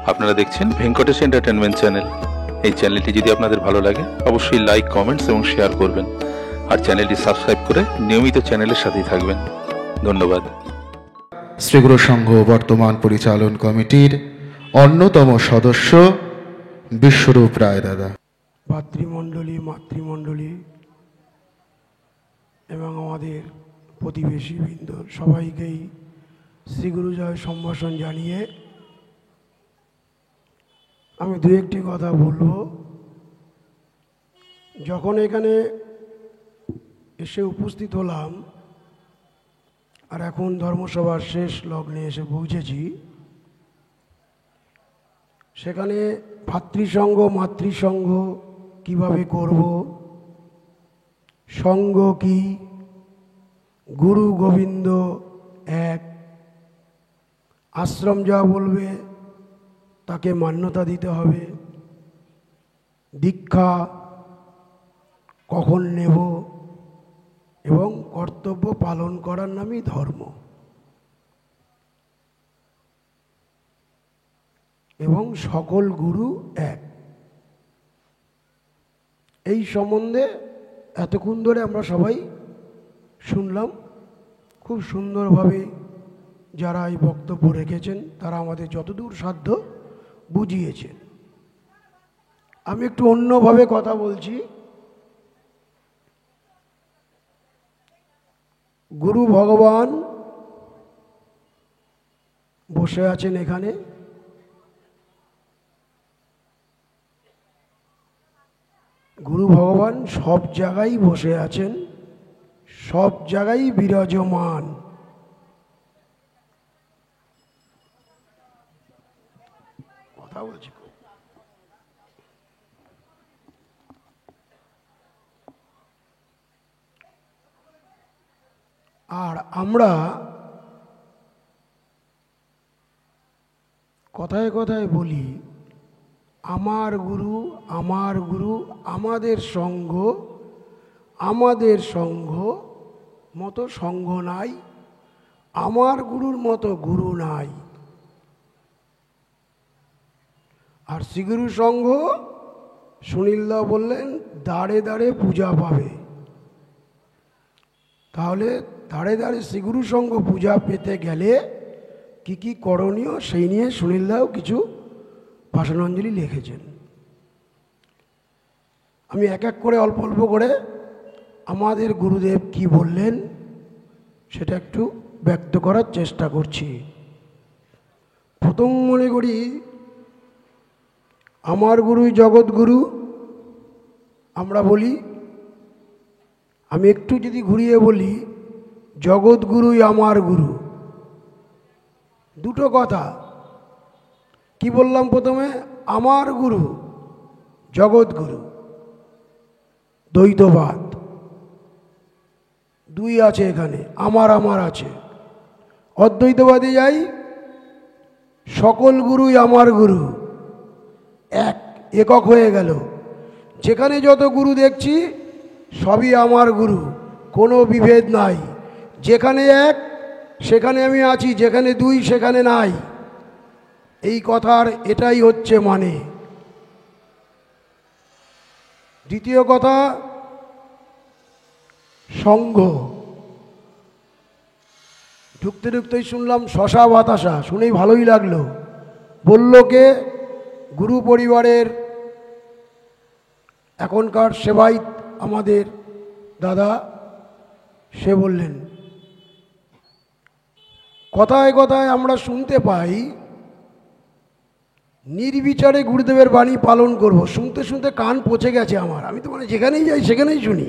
আপনারা দেখছেন Venkatesh entertainment channel. এই চ্যানেলটি যদি আপনাদের ভালো লাগে অবশ্যই লাইক, কমেন্টস এবং শেয়ার করবেন, আর চ্যানেলটি সাবস্ক্রাইব করে নিয়মিত চ্যানেলের সাথেই থাকবেন। ধন্যবাদ। শ্রীগুরু সংঘ বর্তমান পরিচালন কমিটির অন্যতম সদস্য বিশ্বরূপ রায় দাদা। ভাতৃমণ্ডলী, মাতৃমণ্ডলী এবং আমাদের প্রতিবেশী বৃন্দ সবাইকেই শ্রীগুরু জয় সম্ভাষণ জানিয়ে আমি দু একটি কথা বলবো। যখন এখানে এসে উপস্থিত হলাম আর এখন ধর্মসভার শেষ লগ্নে এসে পৌঁছেছি, সেখানে ভাতৃসঙ্গ মাতৃসঙ্গ কিভাবে করব, সঙ্গ কি, গুরু গোবিন্দ এক, আশ্রম যা বলবে তাকে মান্যতা দিতে হবে, দীক্ষা কখন নেব এবং কর্তব্য পালন করার নামই ধর্ম, এবং সকল গুরু এক, এই সম্বন্ধে এতক্ষণ ধরে আমরা সবাই শুনলাম। খুব সুন্দরভাবে যারা এই বক্তব্য রেখেছেন তারা আমাদের যতদূর সাধ্য বুঝিয়েছেন। আমি একটু অন্যভাবে কথা বলছি। গুরু ভগবান বসে আছেন এখানে, গুরু ভগবান সব জায়গায় বসে আছেন, সব জায়গায় বিরাজমান। কথা বলছি। আর আমরা কথায় কথায় বলি আমার গুরু, আমার গুরু, আমাদের সঙ্ঘ, আমাদের সঙ্ঘ মতো সঙ্ঘ নাই, আমার গুরুর মতো গুরু নাই। আর শ্রীগুরু সঙ্ঘ সুনীলদা বললেন দাঁড়ে দাঁড়ে পূজা পাবে। তাহলে দাঁড়ে দাঁড়ে শ্রীগুরু সঙ্ঘ পূজা পেতে গেলে কি কি করণীয় সেই নিয়ে সুনীলদাও কিছু ভাষণাঞ্জলি লিখেছেন। আমি এক এক করে অল্প অল্প করে আমাদের গুরুদেব কি বললেন সেটা একটু ব্যক্ত করার চেষ্টা করছি। প্রথম মনে করি আমার গুরুই জগৎগুরু আমরা বলি, আমি একটু যদি ঘুরিয়ে বলি জগৎগুরুই আমার গুরু। দুটো কথা কি বললাম প্রথমে, আমার গুরু জগৎগুরু, দ্বৈতবাদ দুই আছে এখানে, আমার আমার আছে। অদ্বৈতবাদে যাই সকল গুরুই আমার গুরু, এক, একক হয়ে গেল। যেখানে যত গুরু দেখছি সবই আমার গুরু, কোনো বিভেদ নাই। যেখানে এক সেখানে আমি আছি, যেখানে দুই সেখানে নাই। এই কথার এটাই হচ্ছে মানে। দ্বিতীয় কথা সঙ্ঘ। ঢুকতে ঢুকতেই শুনলাম শশা বাতাসা, শুনেই ভালোই লাগলো। বলল কে? গুরু পরিবারের এখনকার সেবায়িত আমাদের দাদা, সে বললেন। কথায় কথায় আমরা শুনতে পাই নির্বিচারে গুরুদেবের বাণী পালন করব। শুনতে শুনতে কান পচে গেছে আমার। আমি তো মানে যেখানেই যাই সেখানেই শুনি,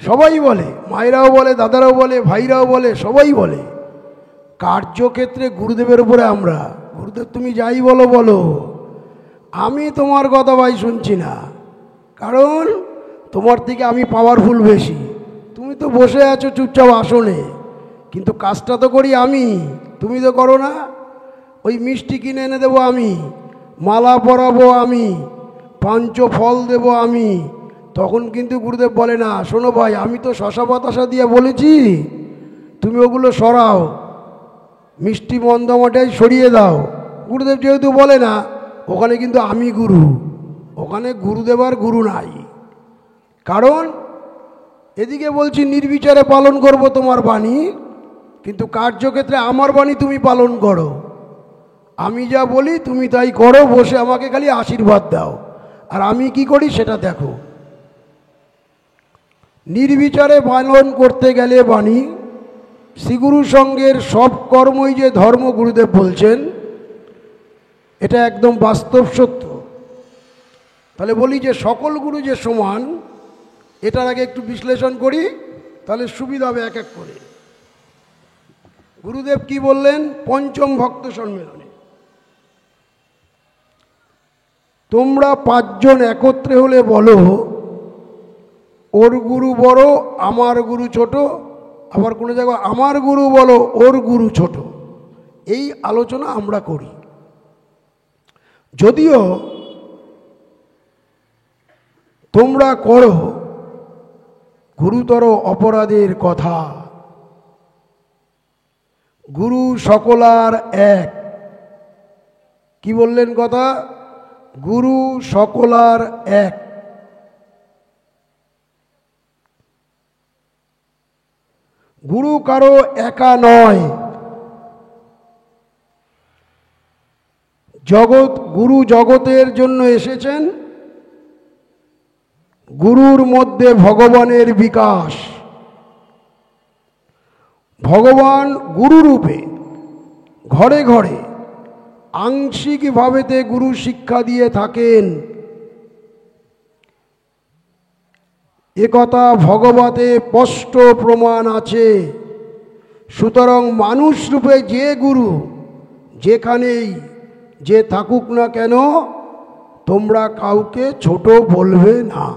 সবাই বলে, মায়েরাও বলে, দাদারাও বলে, ভাইরাও বলে, সবাই বলে। কার্যক্ষেত্রে গুরুদেবের উপরে আমরা, গুরুদেব তুমি যাই বলো বলো, আমি তোমার কথা ভাই শুনছি না, কারণ তোমার থেকে আমি পাওয়ারফুল বেশি। তুমি তো বসে আছো চুপচাপ আসনে, কিন্তু কাজটা তো করি আমি, তুমি তো করো না। ওই মিষ্টি কিনে এনে দেবো আমি, মালা পরাবো আমি, পাঞ্চ ফল দেব আমি, তখন কিন্তু গুরুদেব বলে না শোনো ভাই আমি তো শশা বাতাসা দিয়ে বলেছি, তুমি ওগুলো সরাও, মিষ্টি মন্দামাটাই সরিয়ে দাও। গুরুদেব যেহেতু বলে না ওখানে কিন্তু আমি গুরু, ওখানে গুরুদেব আর গুরু নাই। কারণ এদিকে বলছি নির্বিচারে পালন করব তোমার বাণী, কিন্তু কার্যক্ষেত্রে আমার বাণী তুমি পালন করো। আমি যা বলি তুমি তাই করো, বসে আমাকে খালি আশীর্বাদ দাও, আর আমি কি করি সেটা দেখো। নির্বিচারে পালন করতে গেলে বাণী, শ্রীগুরু সঙ্গের সব কর্মই যে ধর্ম গুরুদেব বলছেন, এটা একদম বাস্তব সত্য। তাহলে বলি যে সকল গুরু যে সমান, এটার আগে একটু বিশ্লেষণ করি, তাহলে সুবিধা হবে এক এক করে। গুরুদেব কি বললেন পঞ্চম ভক্ত সম্মেলনে? তোমরা 5 জন একত্রে হলে বলো ওর গুরু বড় আমার গুরু ছোট, আবার কোনো জায়গায় আমার গুরু বলো ওর গুরু ছোট। এই আলোচনা আমরা করি। যদিও তোমরা করো গুরুতর অপরাধের কথা। গুরু সকলার এক। কি বললেন কথা? গুরু সকলার এক। গুরু কারো একা নয়। গুরু জগতের জন্য এসেছেন। গুরুর মধ্যে ভগবানের বিকাশ। ভগবান গুরুরূপে ঘরে ঘরে আংশিকভাবেতে গুরু শিক্ষা দিয়ে থাকেন। একথা ভগবতে স্পষ্ট প্রমাণ আছে। সুতরাং মানুষ রূপে যে গুরু যেখানেই যে থাকুক না কেন, তোমরা কাউকে ছোট বলবে না।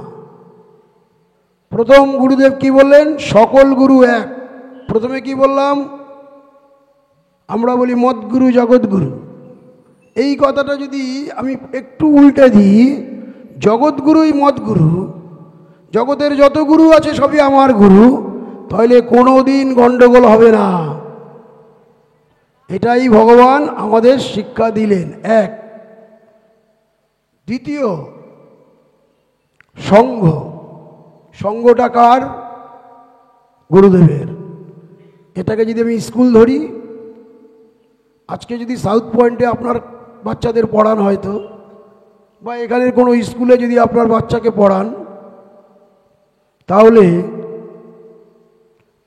প্রথম গুরুদেব কি বললেন? সকল গুরু এক। প্রথমে কি বললাম? আমরা বলি মৎগুরু জগৎগুরু। এই কথাটা যদি আমি একটু উল্টে দিই, জগৎগুরুই মৎগুরু, জগতের যত গুরু আছে সবই আমার গুরু, তাহলে কোনো দিন গণ্ডগোল হবে না। এটাই ভগবান আমাদের শিক্ষা দিলেন। এক। দ্বিতীয়, সঙ্ঘ। সঙ্ঘটা কার? গুরুদেবের। এটাকে যদি আমি স্কুল ধরি, আজকে যদি সাউথ পয়েন্টে আপনার বাচ্চাদের পড়ান হয়তো, বা এখানের কোনো স্কুলে যদি আপনার বাচ্চাকে পড়ান, তাহলে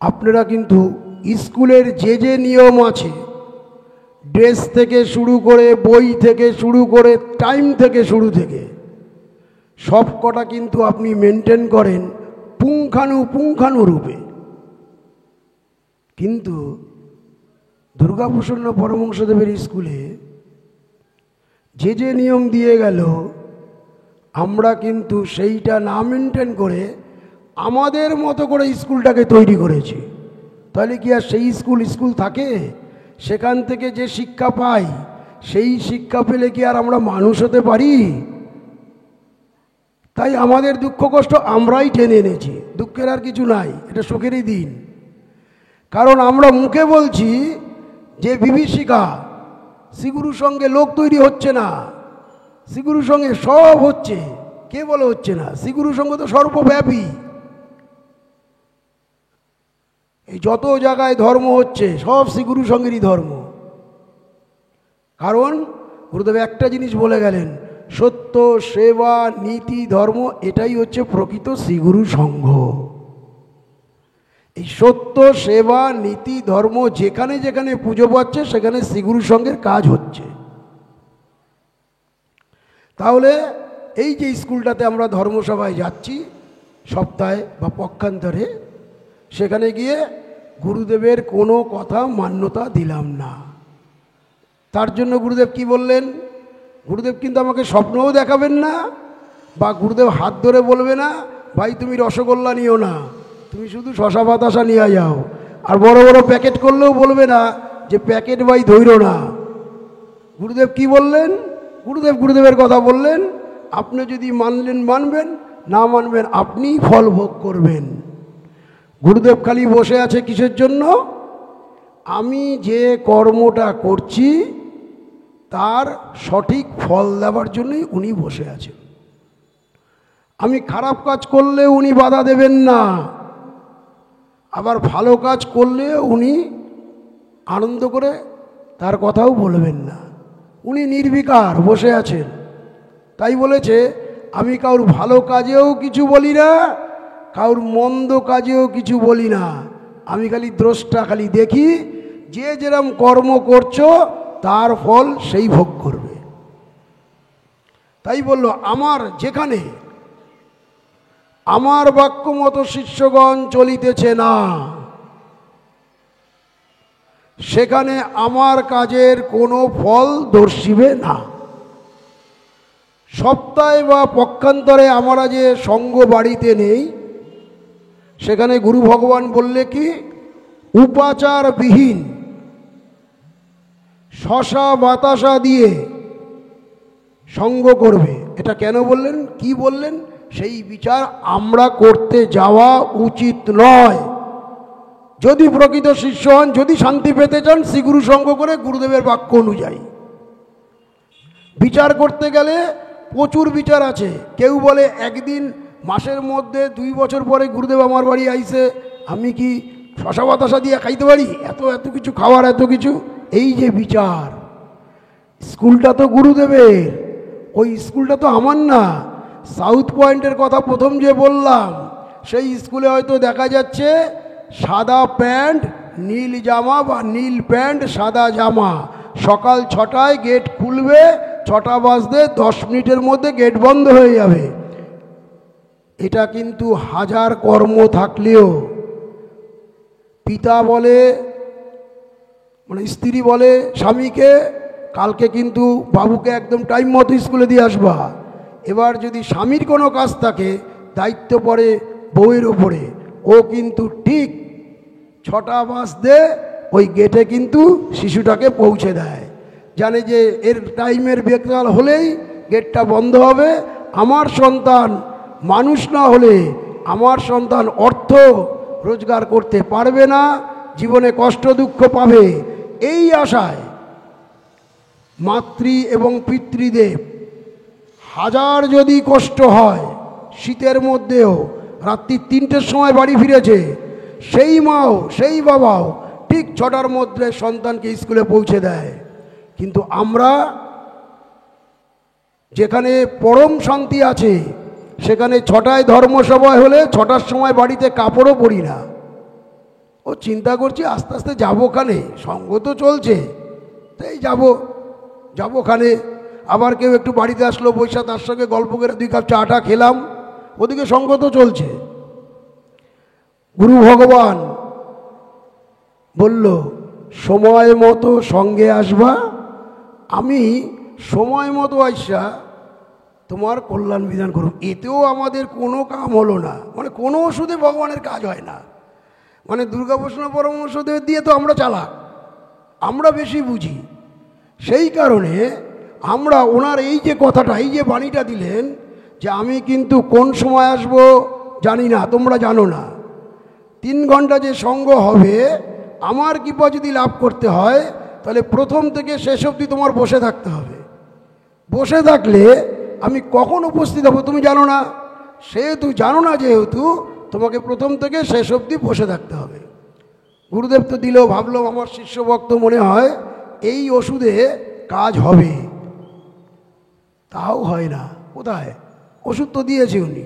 আপনারা কিন্তু স্কুলের যে যে নিয়ম আছে, ড্রেস থেকে শুরু করে, বই থেকে শুরু করে, টাইম থেকে শুরু থেকে সব কটা কিন্তু আপনি মেনটেন করেন পুঙ্খানুপুঙ্খানুরূপে। কিন্তু দুর্গাপ্রসন্ন পরমহংসদেবের স্কুলে যে যে নিয়ম দিয়ে গেল, আমরা কিন্তু সেইটা না মেনটেন করে আমাদের মতো করে স্কুলটাকে তৈরি করেছি। তাহলে কি আর সেই স্কুল থাকে? সেখান থেকে যে শিক্ষা পাই, সেই শিক্ষা পেলে কি আর আমরা মানুষ হতে পারি? তাই আমাদের দুঃখ কষ্ট আমরাই টেনে এনেছি। দুঃখের আর কিছু নাই, এটা সুখেরই দিন। কারণ আমরা মুখে বলছি যে বিভীষিকা, শ্রীগুরুর সঙ্গে লোক তৈরি হচ্ছে না, শ্রীগুরুর সঙ্গে সব হচ্ছে। কে বলে হচ্ছে না? শ্রীগুরুর সঙ্গে তো সর্বব্যাপী। এই যত জায়গায় ধর্ম হচ্ছে সব শ্রীগুরুর সঙ্গেরই ধর্ম। কারণ গুরুদেব একটা জিনিস বলে গেলেন, সত্য, সেবা, নীতি, ধর্ম, এটাই হচ্ছে প্রকৃত শ্রীগুরু সংঘ। এই সত্য, সেবা, নীতি, ধর্ম যেখানে যেখানে পুজো পাচ্ছে সেখানে শ্রীগুরু সংঘের কাজ হচ্ছে। তাহলে এই যে স্কুলটাতে আমরা ধর্মসভায় যাচ্ছি সপ্তাহে বা পক্ষান্তরে, সেখানে গিয়ে গুরুদেবের কোনো কথা মান্যতা দিলাম না। তার জন্য গুরুদেব কি বললেন? গুরুদেব কিন্তু আমাকে স্বপ্নও দেখাবেন না, বা গুরুদেব হাত ধরে বলবে না ভাই তুমি রসগোল্লা নিও না, তুমি শুধু শশা বাতাসা নিয়ে যাও। আর বড় বড় প্যাকেট করলেও বলবে না যে প্যাকেট ভাই ধৈর্য না। গুরুদেব কি বললেন? গুরুদেবের কথা বললেন, আপনি যদি মানলেন মানবেন, না মানবেন আপনিই ফল ভোগ করবেন। গুরুদেব খালি বসে আছে কিসের জন্য? আমি যে কর্মটা করছি তার সঠিক ফল দেওয়ার জন্যই উনি বসে আছেন। আমি খারাপ কাজ করলে উনি বাধা দেবেন না, আবার ভালো কাজ করলে উনি আনন্দ করে তার কথাও বলবেন না। উনি নির্বিকার বসে আছেন। তাই বলেছে, আমি কারোর ভালো কাজেও কিছু বলি না, কারোর মন্দ কাজেও কিছু বলি না, আমি খালি দ্রষ্টা, খালি দেখি যে যেরকম কর্ম করছো তার ফল সেই ভোগ করবে। তাই বলল, আমার যেখানে আমার বাক্য মতো শিষ্যগণ চলিতেছে না, সেখানে আমার কাজের কোনো ফল দর্শিবে না। সপ্তাহে বা পক্ষান্তরে আমরা যে সঙ্গ বাড়িতে নেই, সেখানে গুরু ভগবান বললে কি, উপাচারবিহীন শশা বাতাসা দিয়ে সঙ্গ করবে। এটা কেন বললেন, কি বললেন? সেই বিচার আমরা করতে যাওয়া উচিত নয়। যদি প্রকৃত শিষ্য হন, যদি শান্তি পেতে চান, শ্রীগুরু সঙ্গ করে গুরুদেবের বাক্য অনুযায়ী বিচার করতে গেলে প্রচুর বিচার আছে। কেউ বলে একদিন মাসের মধ্যে 2 বছর পরে গুরুদেব আমার বাড়ি আইসে, আমি কি শশা বাতাসা দিয়ে খাইতে পারি? এত এত কিছু খাওয়ার, এত কিছু, এই যে বিচার। স্কুলটা তো গুরুদেবের, ওই স্কুলটা তো আমার না। সাউথ পয়েন্টের কথা প্রথম যে বললাম, সেই স্কুলে হয়তো দেখা যাচ্ছে সাদা প্যান্ট নীল জামা বা নীল প্যান্ট সাদা জামা, সকাল 6টায় গেট খুলবে, 6টা বাজতে 10 মিনিটের মধ্যে গেট বন্ধ হয়ে যাবে। এটা কিন্তু হাজার কর্ম থাকলেও পিতা বলে, মানে স্ত্রী বলে স্বামীকে, কালকে কিন্তু বাবুকে একদম টাইম মতো স্কুলে দিয়ে আসবা। এবার যদি স্বামীর কোনো কাজ থাকে, দায়িত্ব পড়ে বউয়ের ওপরে, ও কিন্তু ঠিক 6টা বাজতে ওই গেটে কিন্তু শিশুটাকে পৌঁছে দেয়, জানে যে এর টাইমের বেকাল হলেই গেটটা বন্ধ হবে। আমার সন্তান মানুষ না হলে আমার সন্তান অর্থ রোজগার করতে পারবে না, জীবনে কষ্ট দুঃখ পাবে। এই আশায় মাতৃ এবং পিতৃদেব হাজার যদি কষ্ট হয়, শীতের মধ্যেও রাত্রি 3টের সময় বাড়ি ফিরেছে, সেই মাও সেই বাবাও ঠিক 6টার মধ্যে সন্তানকে স্কুলে পৌঁছে দেয়। কিন্তু আমরা যেখানে পরম শান্তি আছে, সেখানে 6টায় ধর্মসভায় হলে 6টার সময় বাড়িতে কাপড়ও পরি না। ও চিন্তা করছি আস্তে আস্তে যাবো খানে, সঙ্গ তো চলছে, তাই যাবো খানে। আবার কেউ একটু বাড়িতে আসলো, বৈশা তার সঙ্গে গল্প করে 2 কাপ চাটা খেলাম, ওদিকে সঙ্গ তো চলছে। গুরু ভগবান বলল, সময় মতো সঙ্গে আসবা, আমি সময় মতো আইসা তোমার কল্যাণ বিধান করব। এতেও আমাদের কোনো কাম হলো না, মানে কোনো ওষুধে ভগবানের কাজ হয় না। মানে দুর্গাপ্রসন্ন পরমহংসদেব দিয়ে তো আমরা চালাক, আমরা বেশি বুঝি। সেই কারণে আমরা ওনার এই যে কথাটা, এই যে বাণীটা দিলেন, যে আমি কিন্তু কোন সময় আসব জানি না, তোমরা জানো না, 3 ঘন্টা যে সঙ্গ হবে, আমার কৃপা যদি লাভ করতে হয়, তাহলে প্রথম থেকে শেষ অবধি তোমার বসে থাকতে হবে। বসে থাকলে আমি কখন উপস্থিত হব তুমি জানো না, সেহেতু জানো না, যেহেতু তোমাকে প্রথম থেকে শেষ অবধি বসে থাকতে হবে। গুরুদেব তো দিল, ভাবলো আমার শিষ্যভক্ত মনে হয় এই ওষুধে কাজ হবে, তাও হয় না। কোথায়? ওষুধ তো দিয়েছে উনি,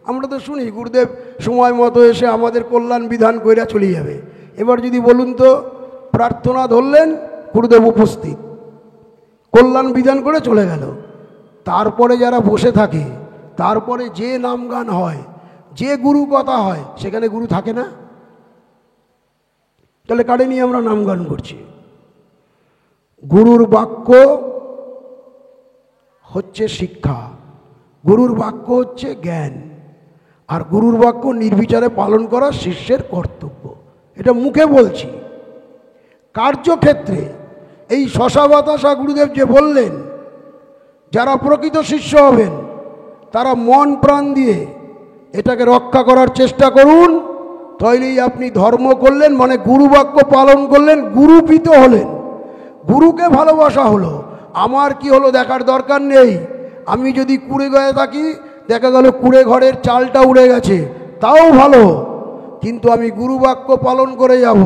আমরা তো শুনি গুরুদেব সময় মতো এসে আমাদের কল্যাণ বিধান কইরা চলে যাবে। এবার যদি বলুন তো, প্রার্থনা ধরলেন, গুরুদেব উপস্থিত, কল্যাণ বিধান করে চলে গেল। তারপরে যারা বসে থাকে, তারপরে যে নাম গান হয়, যে গুরু কথা হয়, সেখানে গুরু থাকে না। তাহলে কারে নিয়ে আমরা নাম গান করছি? গুরুর বাক্য হচ্ছে শিক্ষা, গুরুর বাক্য হচ্ছে জ্ঞান, আর গুরুর বাক্য নির্বিচারে পালন করা শিষ্যের কর্তব্য। এটা মুখে বলছি, কার্যক্ষেত্রে এই শশা বাতাসা গুরুদেব যে বললেন, যারা প্রকৃত শিষ্য হবেন তারা মন প্রাণ দিয়ে এটাকে রক্ষা করার চেষ্টা করুন। তাইলেই আপনি ধর্ম করলেন, মানে গুরু বাক্য পালন করলেন, গুরুপিত হলেন, গুরুকে ভালোবাসা হলো। আমার কি হলো দেখার দরকার নেই। আমি যদি কুড়ে ঘরে থাকি, দেখা গেল কুড়ে ঘরের চালটা উড়ে গেছে, তাও ভালো, কিন্তু আমি গুরুবাক্য পালন করে যাব।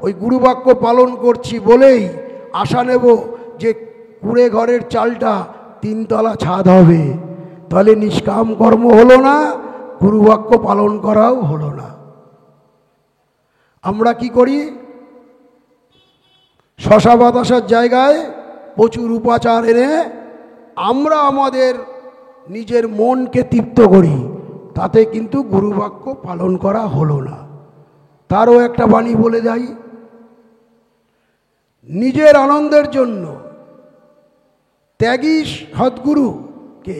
ওই গুরুবাক্য পালন করছি বলেই আশা নেব যে কুড়ে ঘরের চালটা 3 তলা ছাদ হবে। তাহলে নিষ্কাম কর্ম হলো না, গুরুবাক্য পালন করাও হলো না। আমরা কি করি? শশা বাতাসার জায়গায় প্রচুর উপাচার এনে আমরা আমাদের নিজের মনকে তৃপ্ত করি, তাতে কিন্তু গুরুবাক্য পালন করা হলো না। তারও একটা বাণী বলে যাই, নিজের আনন্দের জন্য ত্যাগী সদ্গুরুকে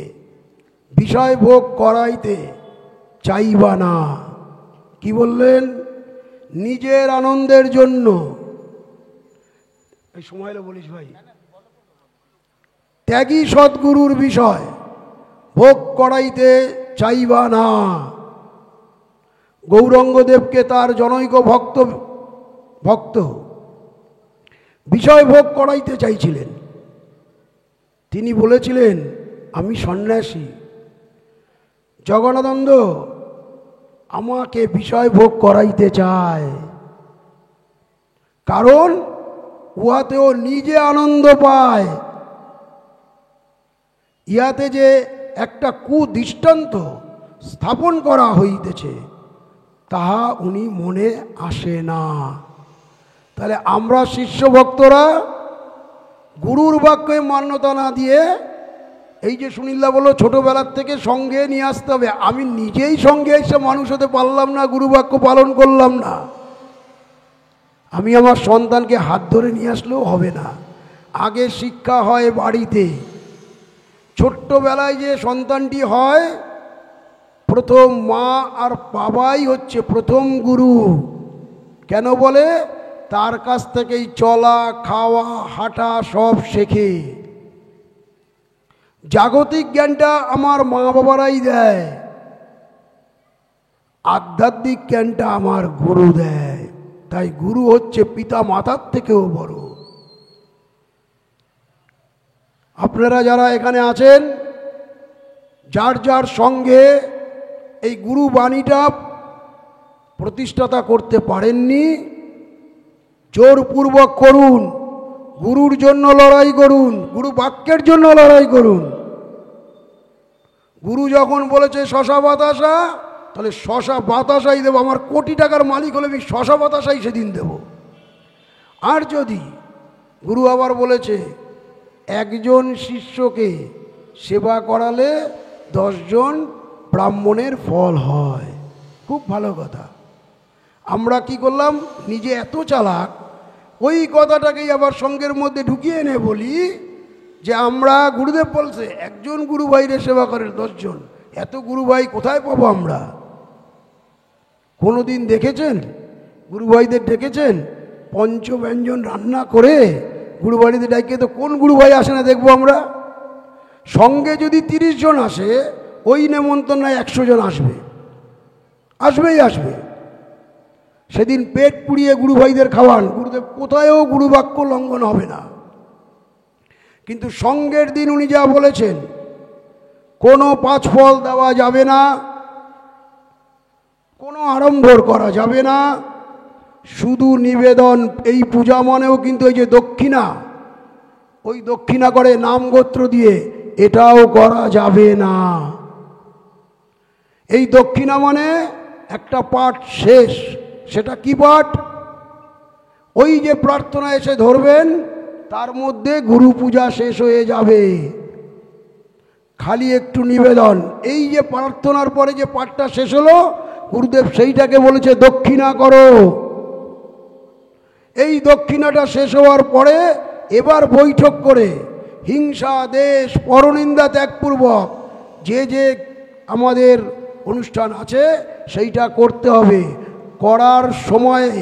বিষয় ভোগ করাইতে চাইবা না। কি বললেন? নিজের আনন্দের জন্য, এই সময় বলিস ভাই, ত্যাগী সদ্গুরুর বিষয় ভোগ করাইতে চাইবা না। গৌরাঙ্গদেবকে তার জনৈক ভক্ত বিষয় ভোগ করাইতে চাইছিলেন। তিনি বলেছিলেন, আমি সন্ন্যাসী, জগন্নাথ আমাকে বিষয় ভোগ করাইতে চায়, কারণ উহাতেও নিজে আনন্দ পায়। ইহাতে যে একটা কুদৃষ্টান্ত স্থাপন করা হইতেছে, তাহা উনি মনে আসে না। তাহলে আমরা শিষ্য ভক্তরা গুরুর বাক্যে মান্যতা না দিয়ে, এই যে সুনীলদা বলল ছোটবেলার থেকে সঙ্গে নিয়ে আসতে হবে, আমি নিজেই সঙ্গে এসে মানুষ হতে পারলাম না, গুরু বাক্য পালন করলাম না। আমি আমার সন্তানকে হাত ধরে নিয়ে আসলেও হবে না। আগে শিক্ষা হয় বাড়িতে। ছোট্টবেলায় যে সন্তানটি হয়, প্রথম মা আর বাবাই হচ্ছে প্রথম গুরু। কেন বলে? তার কাছ থেকেই চলা, খাওয়া, হাঁটা সব শেখে। জাগতিক জ্ঞানটা আমার মা বাবারাই দেয়, আধ্যাত্মিক জ্ঞানটা আমার গুরু দেয়। তাই গুরু হচ্ছে পিতা মাতার থেকেও বড়। আপনারা যারা এখানে আছেন, যার যার সঙ্গে এই গুরু বাণীটা প্রতিষ্ঠাতা করতে পারেননি, জোরপূর্বক করুন। গুরুর জন্য লড়াই করুন, গুরু বাক্যের জন্য লড়াই করুন। গুরু যখন বলেছে শশা বাতাসা, তাহলে শশা বাতাসাই দেবো। আমার কোটি টাকার মালিক হলে আমি শশা বাতাসাই সেদিন দেব। আর যদি গুরু আবার বলেছে একজন শিষ্যকে সেবা করালে 10 জন ব্রাহ্মণের ফল হয়, খুব ভালো কথা। আমরা কি করলাম? নিজে এত চালাক, ওই কথাটাকেই আবার সঙ্গের মধ্যে ঢুকিয়ে এনে বলি যে আমরা, গুরুদেব বলছে একজন গুরু ভাইরে সেবা করেন 10 জন। এত গুরু ভাই কোথায় পাবো আমরা? কোনোদিন দেখেছেন গুরু ভাইদের ডেকেছেন পঞ্চব্যঞ্জন রান্না করে গুরু বাড়িতে ডাকিয়ে? তো কোন গুরু ভাই আসে না দেখবো আমরা? সঙ্গে যদি 30 জন আসে, ওই নেমন্তন্নায় 100 জন আসবে, আসবেই আসবে। সেদিন পেট পুড়িয়ে গুরু ভাইদের খাওয়ান, গুরুদেব কোথায়ও গুরু বাক্য লঙ্ঘন হবে না। কিন্তু সঙ্গের দিন উনি যা বলেছেন, কোনো 5 ফল দেওয়া যাবে না, কোনো আড়ম্বর করা যাবে না, শুধু নিবেদন। এই পূজা মানেও কিন্তু এই যে দক্ষিণা, ওই দক্ষিণা করে নাম গোত্র দিয়ে, এটাও করা যাবে না। এই দক্ষিণা মানে একটা পাঠ শেষ। সেটা কি পাঠ? ওই যে প্রার্থনা এসে ধরবেন, তার মধ্যে গুরু পূজা শেষ হয়ে যাবে। খালি একটু নিবেদন। এই যে প্রার্থনার পরে যে পাঠটা শেষ হলো, গুরুদেব সেইটাকে বলেছে দক্ষিণা করো। এই দক্ষিণাটা শেষ হওয়ার পরে এবার বৈঠক করে হিংসা, দেশ, পরনিন্দা ত্যাগপূর্বক যে যে আমাদের অনুষ্ঠান আছে সেইটা করতে হবে। করার সময়ে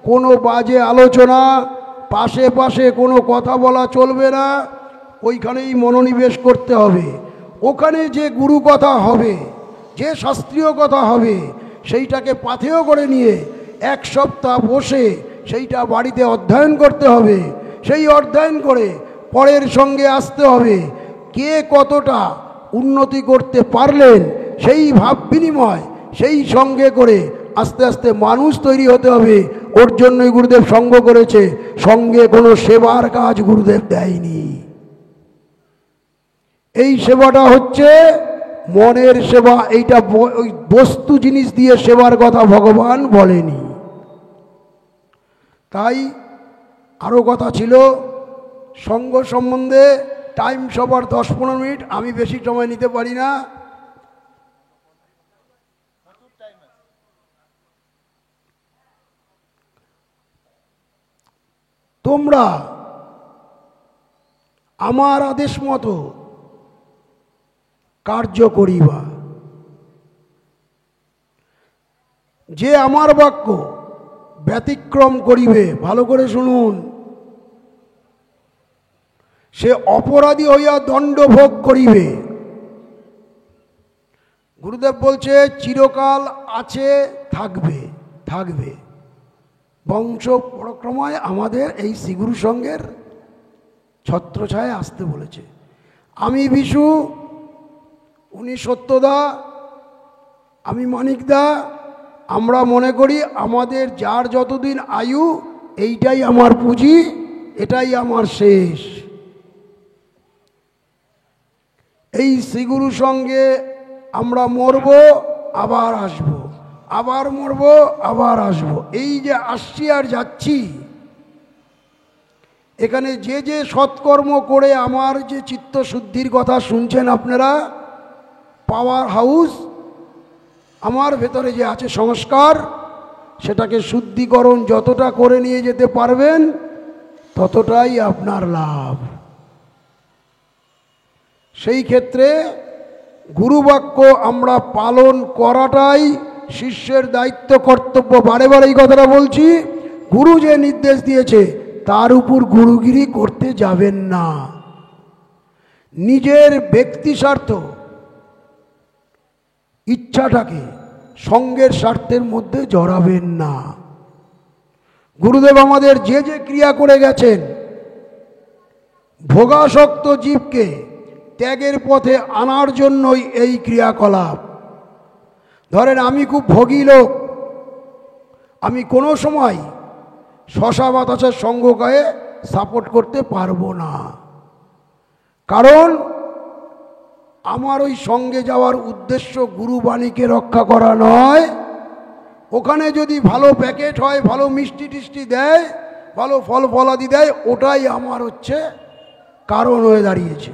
কোনো বাজে আলোচনা, পাশে পাশে কোনো কথা বলা চলবে না। ওইখানেই মনোনিবেশ করতে হবে। ওখানে যে গুরু কথা হবে, যে শাস্ত্রীয় কথা হবে, সেইটাকে পাথেয় করে নিয়ে 1 সপ্তাহ বসে সেইটা বাড়িতে অধ্যয়ন করতে হবে। সেই অধ্যয়ন করে পরের সঙ্গে আসতে হবে, কে কতটা উন্নতি করতে পারলেন সেই ভাব বিনিময়, সেই সঙ্গে করে আস্তে আস্তে মানুষ তৈরি হতে হবে। ওর জন্যই গুরুদেব সঙ্গ করেছে, সঙ্গে কোনো সেবার কাজ গুরুদেব দেয়নি। এই সেবাটা হচ্ছে মনের সেবা, এইটা ওই বস্তু জিনিস দিয়ে সেবার কথা ভগবান বলেনি। তাই আরও কথা ছিল সঙ্গ সম্বন্ধে, টাইম সবার 10-15 মিনিট, আমি বেশি সময় নিতে পারি না। তোমরা আমার আদেশ মতো কার্য করিবা। যে আমার বাক্য ব্যতিক্রম করিবে, ভালো করে শুনুন, সে অপরাধী হইয়া দণ্ড ভোগ করিবে। গুরুদেব বলছে চিরকাল আছে, থাকবে, থাকবে। বংশ পরক্রমায় আমাদের এই শ্রীগুরু সঙ্গের ছত্রছায়ায় আসতে বলেছে। আমি বিশু, উনি সত্যদা, আমি মানিকদা। আমরা মনে করি আমাদের যার যতদিন আয়ু, এইটাই আমার পুঁজি, এটাই আমার শেষ। এই শ্রীগুরু সঙ্গে আমরা মরব, আবার আসব, আবার মরব, আবার আসব। এই যে আসছি আর যাচ্ছি, এখানে যে যে সৎকর্ম করে আমার যে চিত্তশুদ্ধির কথা শুনছেন আপনারা, পাওয়ার হাউস আমার ভেতরে যে আছে সংস্কার, সেটাকে শুদ্ধিকরণ যতটা করে নিয়ে যেতে পারবেন ততটাই আপনার লাভ। সেই ক্ষেত্রে গুরুবাক্য আমরা পালন করাটাই শিষ্যের দায়িত্ব, কর্তব্য। বারে বারে এই কথাটা বলছি, গুরু যে নির্দেশ দিয়েছে তার উপর গুরুগিরি করতে যাবেন না। নিজের ব্যক্তি স্বার্থ, ইচ্ছাটাকে সঙ্গের স্বার্থের মধ্যে জড়াবেন না। গুরুদেব আমাদের যে যে ক্রিয়া করে গেছেন, ভোগাসক্ত জীবকে ত্যাগের পথে আনার জন্যই এই ক্রিয়াকলাপ। ধরেন আমি খুব ভোগী লোক, আমি কোনো সময় শশা বাতাসের সঙ্গকে সাপোর্ট করতে পারবো না, কারণ আমার ওই সঙ্গে যাওয়ার উদ্দেশ্য গুরুবাণীকে রক্ষা করা নয়। ওখানে যদি ভালো প্যাকেট হয়, ভালো মিষ্টি টিষ্টি দেয়, ভালো ফল ফলাদি দেয়, ওটাই আমার হচ্ছে কারণ হয়ে দাঁড়িয়েছে।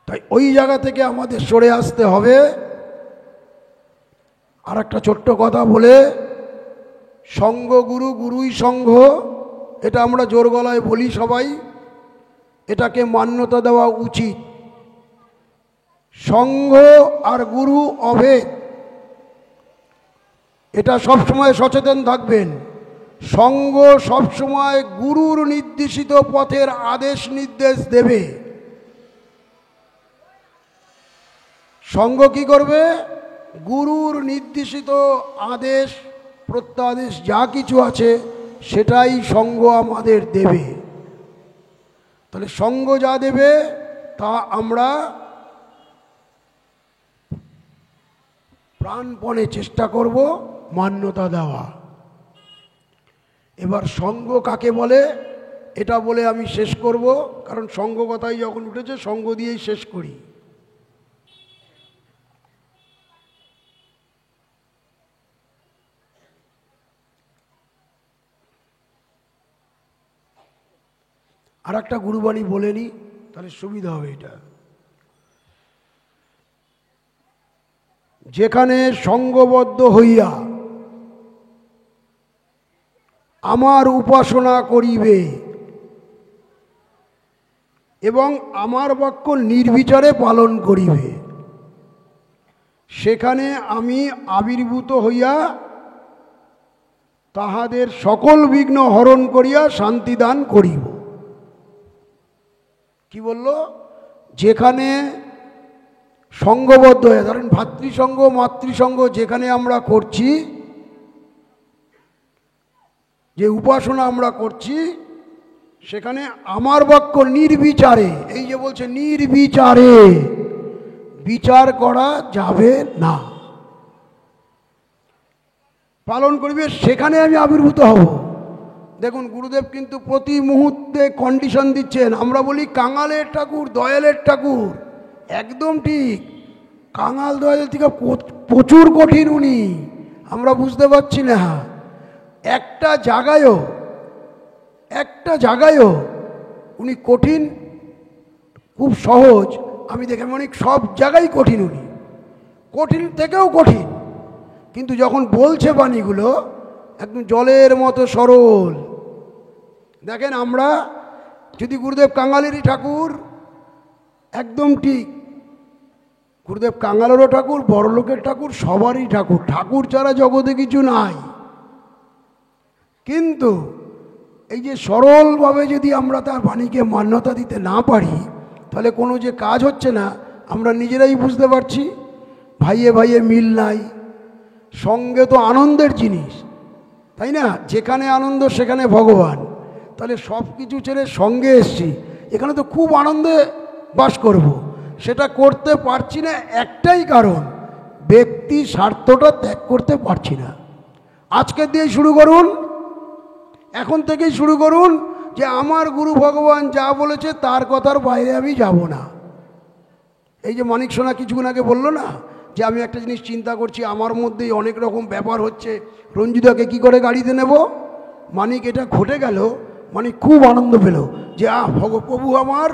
তাই ওই জায়গা থেকে আমাদের সরে আসতে হবে। আর একটা ছোট্ট কথা বলে, সঙ্গ গুরু, গুরুই সঙ্গ, এটা আমরা জোর গলায় বলি সবাই, এটাকে মান্যতা দেওয়া উচিত। সঙ্গ আর গুরু অভেদ, এটা সবসময় সচেতন থাকবেন। সঙ্গ সবসময় গুরুর নির্দেশিত পথের আদেশ নির্দেশ দেবে। সঙ্গ কি করবে? গুরুর নির্দেশিত আদেশ প্রত্যাদেশ যা কিছু আছে সেটাই সঙ্গ আমাদের দেবে। তাহলে সঙ্গ যা দেবে তা আমরা প্রাণপণে চেষ্টা করব মান্যতা দেওয়া। এবার সঙ্গ কাকে বলে এটা বলে আমি শেষ করব, কারণ সঙ্গ কথাই যখন উঠেছে সঙ্গ দিয়েই শেষ করি। আর একটা গুরুবাণী বলে নি, তাহলে সুবিধা হবে। এটা যেখানে সঙ্গবদ্ধ হইয়া আমার উপাসনা করিবে এবং আমার বাক্য নির্বিচারে পালন করিবে, সেখানে আমি আবির্ভূত হইয়া তাহাদের সকল বিঘ্ন হরণ করিয়া শান্তিদান করিব। কি বলল? যেখানে সঙ্গবদ্ধ হয়ে, ধরেন ভাতৃসঙ্গ মাতৃসঙ্গ যেখানে আমরা করছি, যে উপাসনা আমরা করছি, সেখানে আমার বাক্য নির্বিচারে, এই যে বলছে নির্বিচারে বিচার করা যাবে না, পালন করবে, সেখানে আমি আবির্ভূত হব। দেখুন গুরুদেব কিন্তু প্রতি মুহূর্তে কন্ডিশন দিচ্ছেন। আমরা বলি কাঙালের ঠাকুর, দয়ালের ঠাকুর, একদম ঠিক। কাঙাল দয়ালের থেকে প্রচুর কঠিন উনি, আমরা বুঝতে পারছি না। একটা জায়গায়ও উনি কঠিন, খুব সহজ। আমি দেখে অনেক সব জায়গায় কঠিন, উনি কঠিন থেকেও কঠিন, কিন্তু যখন বলছে বাণীগুলো একদম জলের মতো সরল। দেখেন আমরা যদি গুরুদেব কাঙালেরই ঠাকুর, একদম ঠিক, গুরুদেব কাঙালেরও ঠাকুর, বড়লোকের ঠাকুর, সবারই ঠাকুর। ঠাকুর ছাড়া জগতে কিছু নাই। কিন্তু এই যে সরলভাবে যদি আমরা তার বাণীকে মান্যতা দিতে না পারি, তাহলে কোনো যে কাজ হচ্ছে না আমরা নিজেরাই বুঝতে পারছি। ভাইয়ে ভাইয়ে মিল নাই, সঙ্গে তো আনন্দের জিনিস, তাই না? যেখানে আনন্দ সেখানে ভগবান। তাহলে সব কিছু ছেড়ে সঙ্গে এসছি, এখানে তো খুব আনন্দে বাস করব, সেটা করতে পারছি না একটাই কারণ, ব্যক্তি স্বার্থটা ত্যাগ করতে পারছি না। আজকের দিয়ে শুরু করুন, এখন থেকেই শুরু করুন যে আমার গুরু ভগবান যা বলেছে তার কথার বাইরে আমি যাব না। এই যে মানিক সোনা কিছুক্ষণ আগে বললো না যে আমি একটা জিনিস চিন্তা করছি, আমার মধ্যেই অনেক রকম ব্যাপার হচ্ছে, রঞ্জিতাকে কি করে গাড়িতে নেব। মানিক এটা ঘটে গেল, মানিক খুব আনন্দ পেল যে প্রভু আমার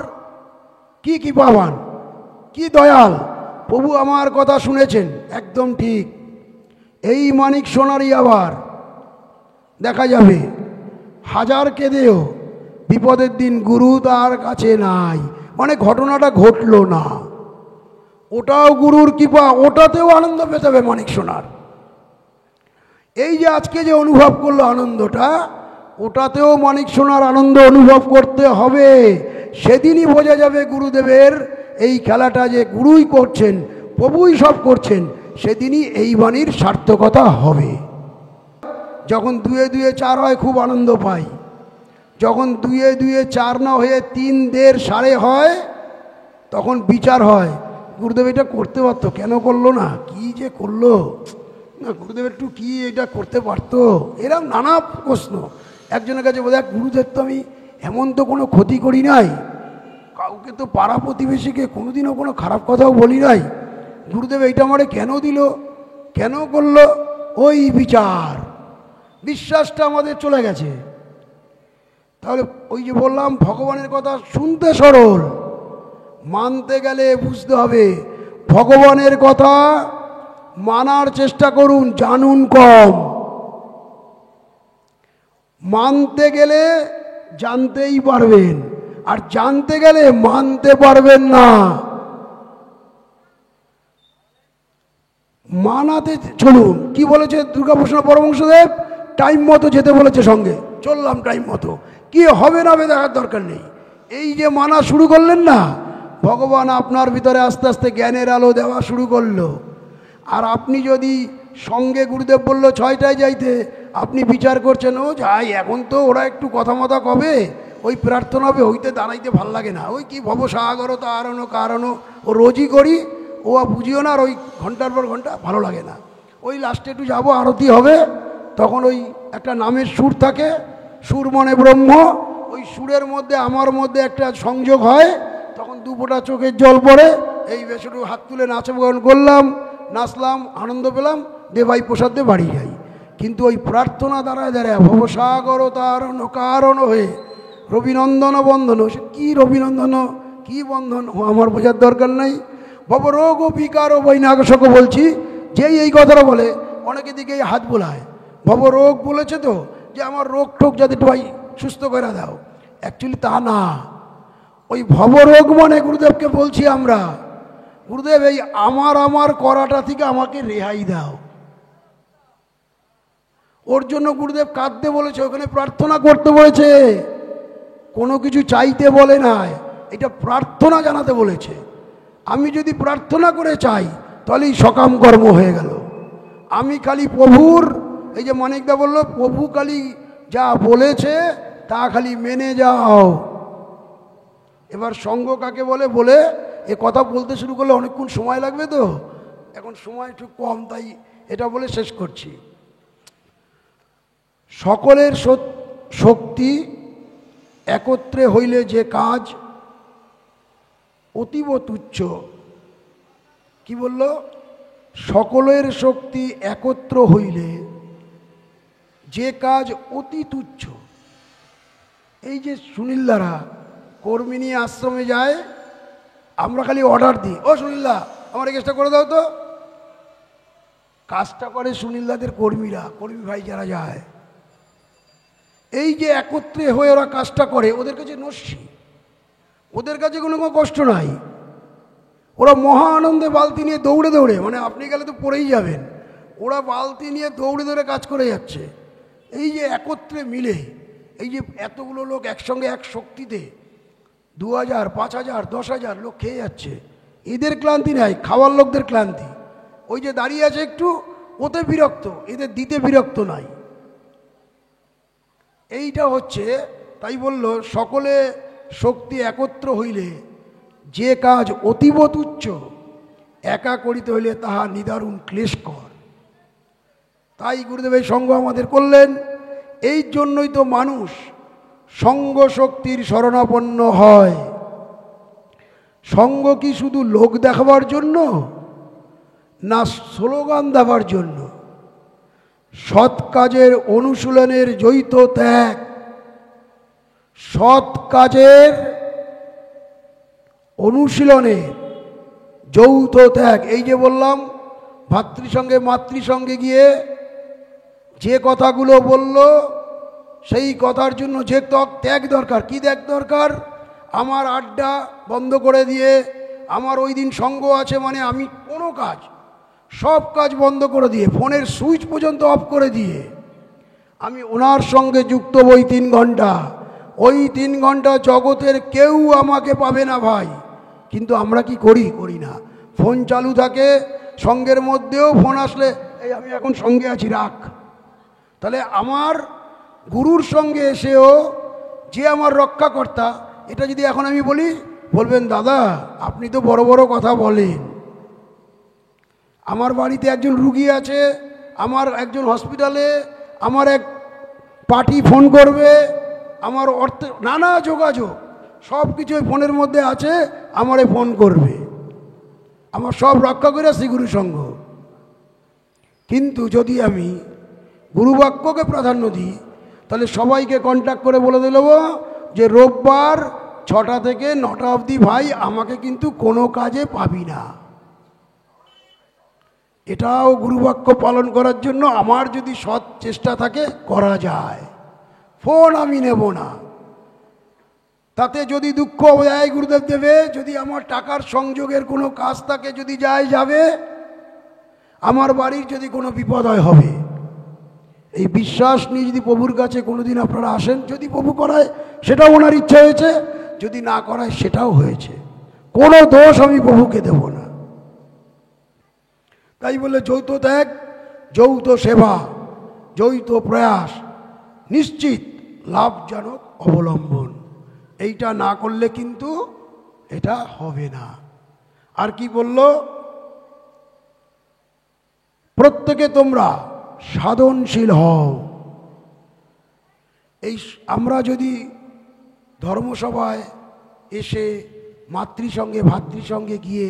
কি পাবান, কি দয়াল, প্রভু আমার কথা শুনেছেন, একদম ঠিক। এই মানিক সোনারই আবার দেখা যাবে হাজার কেঁদেও বিপদের দিন গুরু তার কাছে নাই, মানে ঘটনাটা ঘটলো না, ওটাও গুরুর কৃপা, ওটাতেও আনন্দ পেতে হবে মানিক সোনার। এই যে আজকে যে অনুভব করলো আনন্দটা, ওটাতেও মানিক সোনার আনন্দ অনুভব করতে হবে। সেদিনই বোঝা যাবে গুরুদেবের এই খেলাটা যে গুরুই করছেন, প্রভুই সব করছেন, সেদিনই এই বাণীর সার্থকতা হবে। যখন দুয়ে দুয়ে চার হয় খুব আনন্দ পাই, যখন দুয়ে দুয়ে চার না হয়ে 3, 1.5, সাড়ে হয়, তখন বিচার হয় গুরুদেব এটা করতে পারতো, কেন করলো না, কি যে করলো না, গুরুদেব একটু কি এটা করতে পারতো, এরকম নানা প্রশ্ন। একজনের কাছে বোধ হয় গুরুদেব তো আমি এমন তো কোনো ক্ষতি করি নাই, কাউকে তো পাড়া প্রতিবেশীকে কোনোদিনও কোনো খারাপ কথাও বলি নাই, গুরুদেব এইটা আমারে কেন দিল, কেন করলো, ওই বিচার, বিশ্বাসটা আমাদের চলে গেছে। তাহলে ওই যে বললাম ভগবানের কথা শুনতে সরল, মানতে গেলে বুঝতে হবে। ভগবানের কথা মানার চেষ্টা করুন, জানুন কম, মানতে গেলে জানতেই পারবেন, আর জানতে গেলে মানতে পারবেন না। মানাতে চলুন। কি বলেছে দুর্গাপ্রসাদ পরমহংসদেব, টাইম মতো যেতে বলেছে, সঙ্গে চললাম টাইম মতো, কি হবে না হবে দেখার দরকার নেই। এই যে মানা শুরু করলেন না, ভগবান আপনার ভিতরে আস্তে আস্তে জ্ঞানের আলো দেওয়া শুরু করলো। আর আপনি যদি সঙ্গে গুরুদেব বললো 6টায় যাইতে, আপনি বিচার করছেন ও যাই, এখন তো ওরা একটু কথা মতা কবে, ওই প্রার্থনা হবে, হইতে দাঁড়াইতে ভাল লাগে না, ওই কি ভবসাগর তারণো কারণও, ও রোজই করি, ও বুঝিও না, আর ওই ঘন্টার পর ঘন্টা ভালো লাগে না। ওই লাস্টে একটু যাবো, আরতি হবে, তখন ওই একটা নামের সুর থাকে, সুর মানে ব্রহ্ম, ওই সুরের মধ্যে আমার মধ্যে একটা সংযোগ হয়, তখন 2 ফোঁটা চোখের জল পড়ে, এই বেশ একটু হাত তুলে নাচগান করলাম, নাচলাম, আনন্দ পেলাম, দে ভাই প্রসাদ দিয়ে বাড়ি যাই। কিন্তু ওই প্রার্থনা দ্বারা ভবসাগর তারণ কারণ হয়ে রবিনন্দন বন্ধন, সে কী রবিনন্দন কী বন্ধন আমার বোঝার দরকার নাই। ভবরোগ ও বিকার ও বৈনাকশকে বলছি, যেই এই কথাটা বলে অনেকে দিকে হাত বোলায়, ভবরোগ বলেছে তো যে আমার রোগ টোগ যাতে একটু ভাই সুস্থ করে দাও, অ্যাকচুয়ালি তা না। ওই ভবরোগ মানে গুরুদেবকে বলছি আমরা, গুরুদেব এই আমার করাটা থেকে আমাকে রেহাই দাও। ওর জন্য গুরুদেব কাঁদতে বলেছে, ওখানে প্রার্থনা করতে বলেছে, কোনো কিছু চাইতে বলে নাই, এটা প্রার্থনা জানাতে বলেছে। আমি যদি প্রার্থনা করে চাই তাহলেই সকাম কর্ম হয়ে গেল। আমি খালি প্রভুর, এই যে মানিকদা বলল, প্রভু খালি যা বলেছে তা খালি মেনে যাও। এবার সঙ্গ কাকে বলে বলে এ কথা বলতে শুরু করলে অনেকক্ষণ সময় লাগবে, তো এখন সময় একটু কম, তাই এটা বলে শেষ করছি। সকলের শক্তি একত্রে হইলে যে কাজ অতীব তুচ্ছ। কি বলল? সকলের শক্তি একত্র হইলে যে কাজ অতি তুচ্ছ। এই যে সুনীলদারা কর্মী নিয়ে আশ্রমে যায়, আমরা খালি অর্ডার দিই, ও সুনীলদা আমার এই কাজটা করে দাও তো। কাজটা করে সুনীলদাদের কর্মীরা, কর্মী ভাই যারা যায়। এই যে একত্রে হয়ে ওরা কাজটা করে, ওদের কাছে নস্যি, ওদের কাছে কোনো কষ্ট নাই। ওরা মহা আনন্দে বালতি নিয়ে দৌড়ে দৌড়ে, মানে আপনি গেলে তো পড়েই যাবেন, ওরা বালতি নিয়ে দৌড়ে দৌড়ে কাজ করে যাচ্ছে। এই যে একত্রে মিলে, এই যে এতগুলো লোক একসঙ্গে এক শক্তিতে 2000, 5000, 10,000 লোক খেয়ে যাচ্ছে, এদের ক্লান্তি নাই, খাওয়ার লোকদের ক্লান্তি। ওই যে দাঁড়িয়ে আছে একটু, ওতে বিরক্ত, এদের দিতে বিরক্ত নাই। এইটা হচ্ছে, তাই বলল সকলে শক্তি একত্র হইলে যে কাজ অতীব তুচ্ছ, একা করিতে হইলে তাহা নিদারুণ ক্লেশকর। তাই গুরুদেবের সঙ্গ আমাদের করলেন। এই জন্যই তো মানুষ সঙ্গ শক্তির শরণাপন্ন হয়। সঙ্গ কি শুধু লোক দেখাবার জন্য, না স্লোগান দেবার জন্য? সৎ কাজের অনুশীলনের যৌথ ত্যাগ, সৎ কাজের অনুশীলনের যৌথ ত্যাগ। এই যে বললাম ভাতৃসঙ্গে মাতৃসঙ্গে গিয়ে যে কথাগুলো বলল, সেই কথার জন্য যে ত্যাগ দরকার। কি ত্যাগ দরকার? আমার আড্ডা বন্ধ করে দিয়ে, আমার ওই দিন সঙ্গ আছে মানে আমি কোনো কাজ, সব কাজ বন্ধ করে দিয়ে, ফোনের সুইচ পর্যন্ত অফ করে দিয়ে আমি ওনার সঙ্গে যুক্ত ওই 3 ঘন্টা। ওই 3 ঘন্টা জগতের কেউ আমাকে পাবে না ভাই। কিন্তু আমরা কি করি? করি না। ফোন চালু থাকে, সঙ্গের মধ্যেও ফোন আসলে এই আমি এখন সঙ্গে আছি, রাখ। তাহলে আমার গুরুর সঙ্গে এসেও যে আমার রক্ষাকর্তা, এটা যদি এখন আমি বলি, বলবেন দাদা আপনি তো বড় বড় কথা বলেন। আমার বাড়িতে একজন রুগী আছে, আমার একজন হসপিটালে, আমার এক পার্টি ফোন করবে, আমার নানা যোগাযোগ সব কিছু ফোনের মধ্যে আছে, আমারে ফোন করবে, আমার সব রক্ষা করে শ্রীগুরু সঙ্গ। কিন্তু যদি আমি গুরুবাক্যকে প্রাধান্য দিই, তাহলে সবাইকে কন্ট্যাক্ট করে বলে দেব যে রোববার 6টা থেকে 9টা অবধি ভাই আমাকে কিন্তু কোনো কাজে পাবি না। এটাও গুরুবাক্য পালন করার জন্য আমার যদি সৎ চেষ্টা থাকে করা যায়। ফোন আমি নেব না। তাতে যদি দুঃখ যায় গুরুদেব দেবে, যদি আমার টাকার সংযোগের কোনো কাজ থাকে, যদি যায় যাবে, আমার বাড়ির যদি কোনো বিপদ হয় হবে। এই বিশ্বাস নিয়ে যদি প্রভুর কাছে কোনোদিন আপনারা আসেন, যদি প্রভু করায় সেটাও ওনার ইচ্ছা হয়েছে, যদি না করায় সেটাও হয়েছে, কোনো দোষ আমি প্রভুকে দেব না। তাই বলে যৌথ ত্যাগ, যৌথ সেবা, যৌথ প্রয়াস নিশ্চিত লাভজনক অবলম্বন। এইটা না করলে কিন্তু এটা হবে না। আর কি বলল? প্রত্যেকে তোমরা সাধনশীল হও। এই আমরা যদি ধর্মসভায় এসে মাতৃসঙ্গে ভাতৃসঙ্গে গিয়ে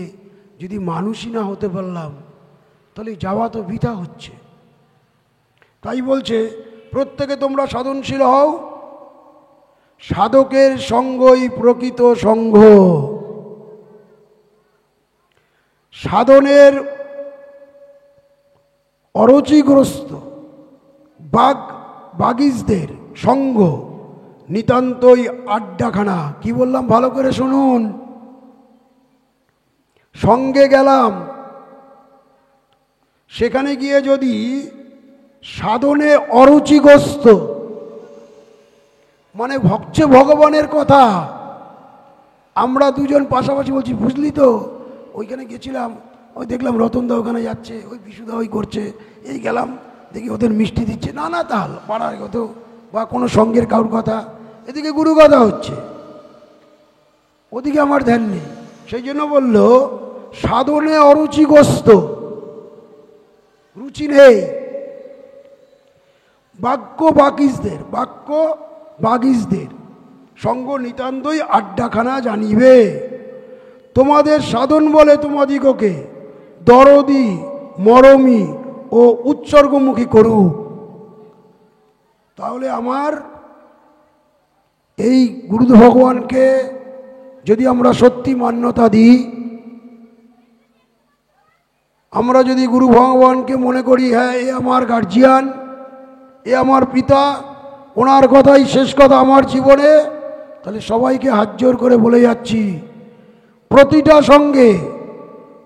যদি মানুষই না হতে পারলাম, তাহলে যাওয়া তো বৃথা হচ্ছে। তাই বলছে প্রত্যেকে তোমরা সাধনশীল হও, সাধকের সঙ্গই প্রকৃত সঙ্গ। সাধনের অরুচিগ্রস্ত বাগিজদের সঙ্গ নিতান্তই আড্ডাখানা। কি বললাম ভালো করে শুনুন। সঙ্গে গেলাম, সেখানে গিয়ে যদি সাধনে অরুচিগ্রস্ত, মানে ভক্ত ভগবানের কথা, আমরা দুজন পাশাপাশি বলছি, বুঝলি তো ওইখানে গেছিলাম, ওই দেখলাম রতনদা ওখানে যাচ্ছে, ওই বিশুদা ওই করছে, এই গেলাম দেখি ওদের মিষ্টি দিচ্ছে, নানা তাল পাড়ার কত বা কোনো সঙ্গের কারোর কথা, এদিকে গুরু কথা হচ্ছে, ওদিকে আমার ধ্যান নেই। সেই জন্য বলল সাধনে অরুচিগ্রস্ত, রুচি নেই। বাক্য বাগিসদের সঙ্গ নিতান্তই আড্ডাখানা জানিবে। তোমাদের সাধন বলে তোমাদিগকে দরদি, মরমি ও উৎসর্গমুখী করুক। তাহলে আমার এই গুরুদেব ভগবানকে যদি আমরা সত্যি মান্যতা দিই, আমরা যদি গুরু ভগবানকে মনে করি হ্যাঁ এ আমার গার্জিয়ান, এ আমার পিতা, ওনার কথাই শেষ কথা আমার জীবনে, তাহলে সবাইকে হাত জোর করে বলে যাচ্ছি, প্রতিটা সঙ্গে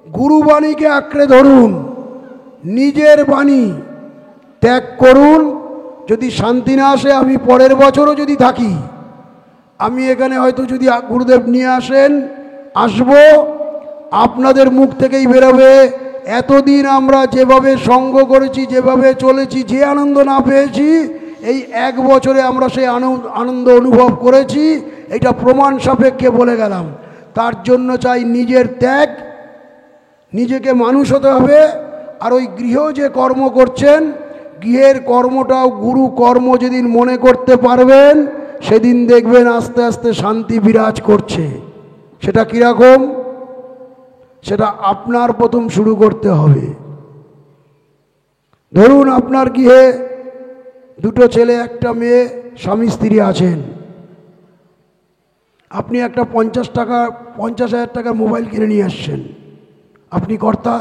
গুরুবাণীকে আঁকড়ে ধরুন, নিজের বাণী ত্যাগ করুন। যদি শান্তি না আসে, আমি পরের বছরও যদি থাকি, আমি এখানে হয়তো যদি গুরুদেব নিয়ে আসেন, আসবো, আপনাদের মুখ থেকেই বেরোবে এতদিন আমরা যেভাবে সঙ্গ করেছি, যেভাবে চলেছি, যে আনন্দ না পেয়েছি, এই এক বছরে আমরা সেই আনন্দ অনুভব করেছি। এটা প্রমাণ সাপেক্ষে বলে গেলাম। তার জন্য চাই নিজের ত্যাগ, নিজেকে মানুষ হতে হবে। আর ওই গৃহ যে কর্ম করছেন, গৃহের কর্মটাও গুরু কর্ম যেদিন মনে করতে পারবেন, সেদিন দেখবেন আস্তে আস্তে শান্তি বিরাজ করছে। সেটা কীরকম, সেটা আপনার প্রথম শুরু করতে হবে। ধরুন আপনার গৃহে দুটো ছেলে একটা মেয়ে, স্বামী স্ত্রী আছেন। আপনি একটা 50,000 টাকার মোবাইল কিনে নিয়ে আসছেন, আপনি কর্তা।